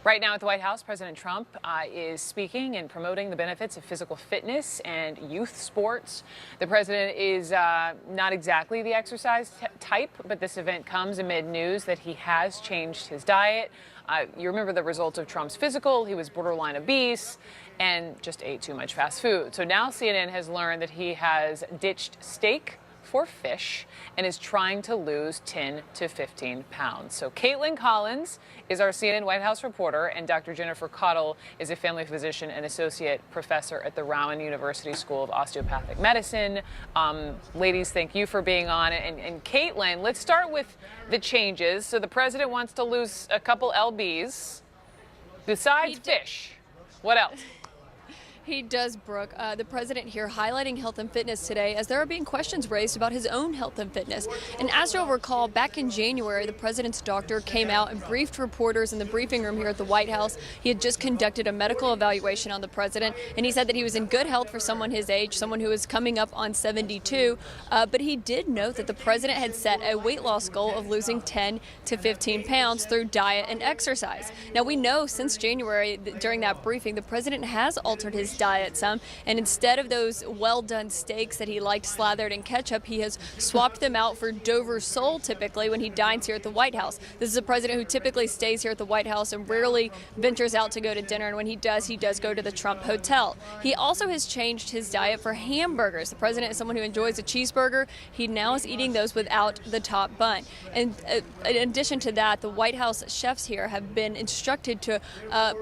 Right now at the White House, President Trump is speaking and promoting the benefits of physical fitness and youth sports. The president is not exactly the exercise type, but this event comes amid news that he has changed his diet. You remember the results of Trump's physical. He was borderline obese and just ate too much fast food. So now CNN has learned that he has ditched steak for fish and is trying to lose 10 to 15 pounds. So Caitlin Collins is our CNN White House reporter, and Dr. Jennifer Caudle is a family physician and associate professor at the Rowan University School of Osteopathic Medicine. Ladies, thank you for being on. And Caitlin, let's start with the changes. So the president wants to lose a couple lbs besides fish. What else? He does, Brooke. The president here highlighting health and fitness today as there are being questions raised about his own health and fitness. And as you'll recall, back in January, the president's doctor came out and briefed reporters in the briefing room here at the White House. He had just conducted a medical evaluation on the president, and he said that he was in good health for someone his age, someone who is coming up on 72. But he did note that the president had set a weight loss goal of losing 10 to 15 pounds through diet and exercise. Now, we know since January, during that briefing, the president has altered his diet some, and instead of those well-done steaks that he liked slathered in ketchup, he has swapped them out for Dover sole typically when he dines here at the White House. This is a president who typically stays here at the White House and rarely ventures out to go to dinner, and when he does go to the Trump Hotel. He also has changed his diet for hamburgers. The president is someone who enjoys a cheeseburger. He now is eating those without the top bun. And in addition to that, the White House chefs here have been instructed to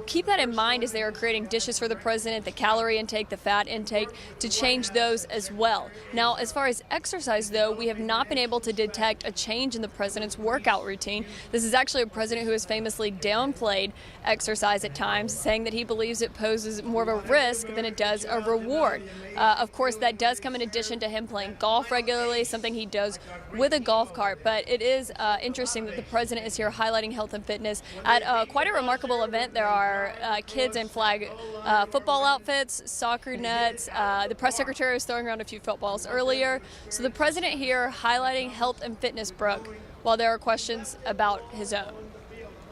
keep that in mind as they are creating dishes for the president, the calorie intake, the fat intake, to change those as well. Now, as far as exercise, though, we have not been able to detect a change in the president's workout routine. This is actually a president who has famously downplayed exercise at times, saying that he believes it poses more of a risk than it does a reward. Of course, that does come in addition to him playing golf regularly, something he does with a golf cart. But it is interesting that the president is here highlighting health and fitness at quite a remarkable event. There are kids in flag football outfits, soccer nets. The press secretary was throwing around a few footballs earlier. So the president here highlighting health and fitness, Brooke, while there are questions about his own.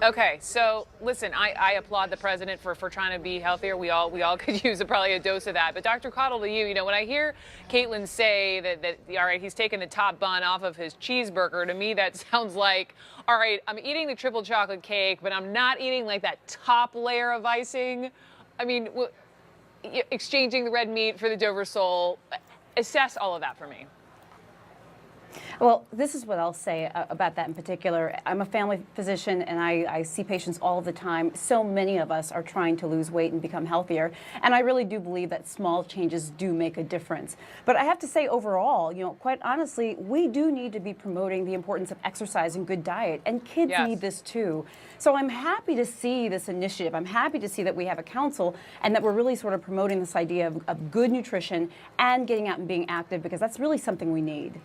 Okay, so listen, I applaud the president for trying to be healthier. We all could use probably a dose of that. But Dr. Caudle, to you, when I hear Caitlin say that all right, he's taking the top bun off of his cheeseburger, to me that sounds like, all right, I'm eating the triple chocolate cake, but I'm not eating like that top layer of icing. I mean, exchanging the red meat for the Dover sole. Assess all of that for me. Well, this is what I'll say about that in particular. I'm a family physician, and I see patients all the time. So many of us are trying to lose weight and become healthier, and I really do believe that small changes do make a difference. But I have to say, overall, quite honestly, we do need to be promoting the importance of exercise and good diet, and kids need this too. So I'm happy to see this initiative. I'm happy to see that we have a council and that we're really sort of promoting this idea of good nutrition and getting out and being active, because that's really something we need.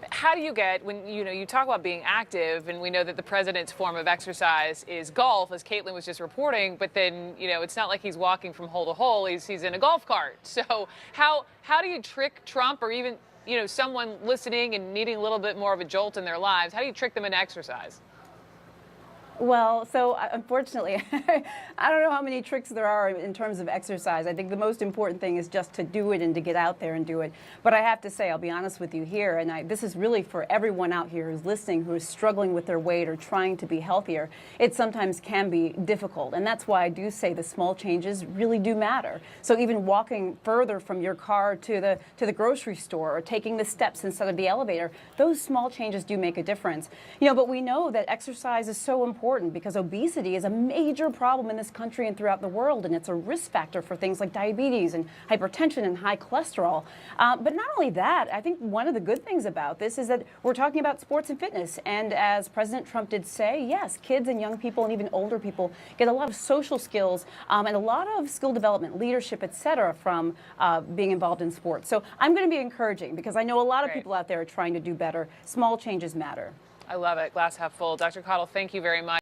How do you get, when you talk about being active, and we know that the president's form of exercise is golf, as Caitlin was just reporting, but then it's not like he's walking from hole to hole. He's in a golf cart. So how do you trick Trump, or even someone listening and needing a little bit more of a jolt in their lives? How do you trick them into exercise? Well, so unfortunately, I don't know how many tricks there are in terms of exercise. I think the most important thing is just to do it and to get out there and do it. But I have to say, I'll be honest with you here, and this is really for everyone out here who's listening, who is struggling with their weight or trying to be healthier. It sometimes can be difficult, and that's why I do say the small changes really do matter. So even walking further from your car to the grocery store, or taking the steps instead of the elevator, those small changes do make a difference. But we know that exercise is so important, because obesity is a major problem in this country and throughout the world, and it's a risk factor for things like diabetes and hypertension and high cholesterol. But not only that, I think one of the good things about this is that we're talking about sports and fitness, and as President Trump did say, yes, kids and young people and even older people get a lot of social skills and a lot of skill development, leadership, etc., from being involved in sports. So I'm going to be encouraging, because I know a lot of people out there are trying to do better. Small changes matter. I love it. Glass half full. Dr. Caudle, thank you very much.